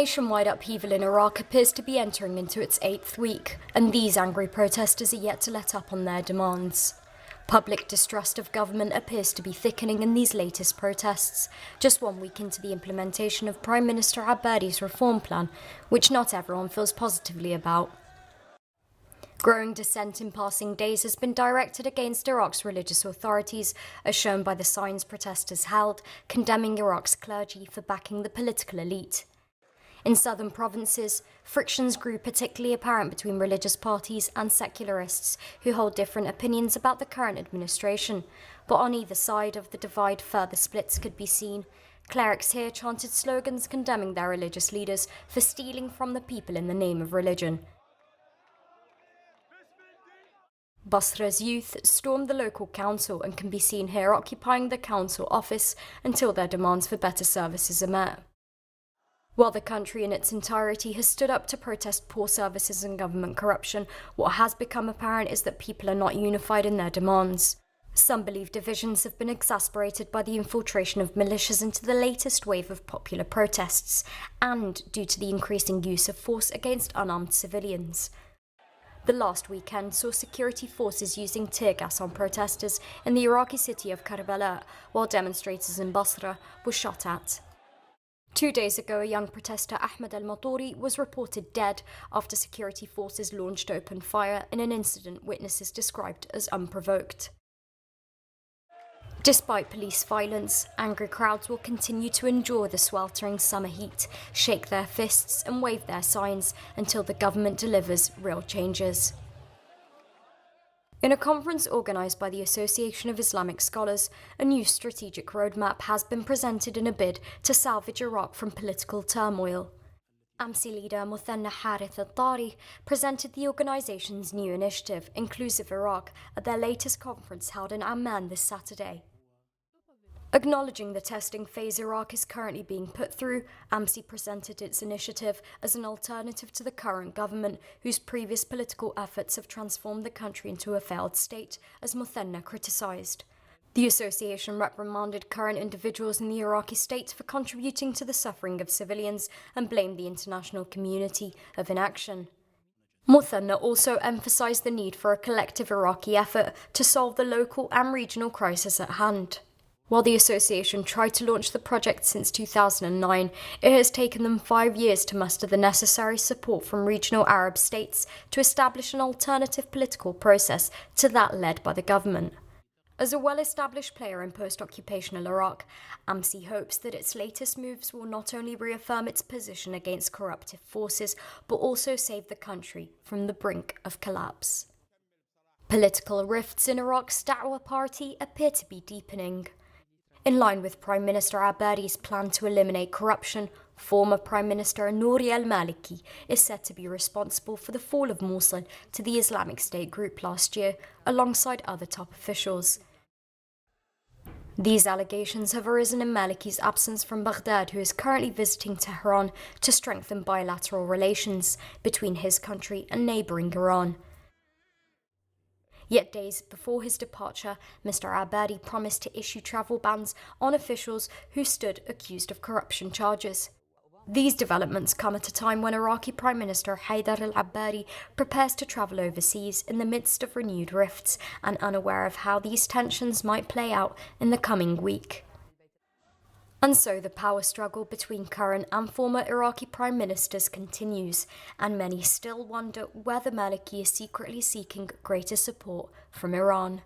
nationwide upheaval in Iraq appears to be entering into its 8th week, and these angry protesters are yet to let up on their demands. Public distrust of government appears to be thickening in these latest protests, just 1 week into the implementation of Prime Minister Abadi's reform plan, which not everyone feels positively about. Growing dissent in passing days has been directed against Iraq's religious authorities, as shown by the signs protesters held, condemning Iraq's clergy for backing the political elite. In southern provinces, frictions grew particularly apparent between religious parties and secularists who hold different opinions about the current administration, but on either side of the divide further splits could be seen. Clerics here chanted slogans condemning their religious leaders for stealing from the people in the name of religion. Basra's youth stormed the local council and can be seen here occupying the council office until their demands for better services are met. While the country in its entirety has stood up to protest poor services and government corruption, what has become apparent is that people are not unified in their demands. Some believe divisions have been exacerbated by the infiltration of militias into the latest wave of popular protests, and due to the increasing use of force against unarmed civilians. The last weekend saw security forces using tear gas on protesters in the Iraqi city of Karbala, while demonstrators in Basra were shot at. 2 days ago, a young protester, Ahmed al-Matouri, was reported dead after security forces launched open fire in an incident witnesses described as unprovoked. Despite police violence, angry crowds will continue to endure the sweltering summer heat, shake their fists and wave their signs until the government delivers real changes. In a conference organised by the Association of Islamic Scholars, a new strategic roadmap has been presented in a bid to salvage Iraq from political turmoil. AMSI leader Muthanna Harith al-Tari presented the organisation's new initiative, Inclusive Iraq, at their latest conference held in Amman this Saturday. Acknowledging the testing phase Iraq is currently being put through, AMSI presented its initiative as an alternative to the current government, whose previous political efforts have transformed the country into a failed state, as Muthanna criticised. The association reprimanded current individuals in the Iraqi state for contributing to the suffering of civilians and blamed the international community of inaction. Muthanna also emphasised the need for a collective Iraqi effort to solve the local and regional crisis at hand. While the association tried to launch the project since 2009, it has taken them 5 years to muster the necessary support from regional Arab states to establish an alternative political process to that led by the government. As a well-established player in post-occupational Iraq, AMSI hopes that its latest moves will not only reaffirm its position against corruptive forces, but also save the country from the brink of collapse. Political rifts in Iraq's Da'wah party appear to be deepening. In line with Prime Minister Abadi's plan to eliminate corruption, former Prime Minister Nouri al-Maliki is said to be responsible for the fall of Mosul to the Islamic State group last year, alongside other top officials. These allegations have arisen in Maliki's absence from Baghdad, who is currently visiting Tehran to strengthen bilateral relations between his country and neighbouring Iran. Yet days before his departure, Mr. Abadi promised to issue travel bans on officials who stood accused of corruption charges. These developments come at a time when Iraqi Prime Minister Haidar al-Abadi prepares to travel overseas in the midst of renewed rifts and unaware of how these tensions might play out in the coming week. And so the power struggle between current and former Iraqi prime ministers continues, and many still wonder whether Maliki is secretly seeking greater support from Iran.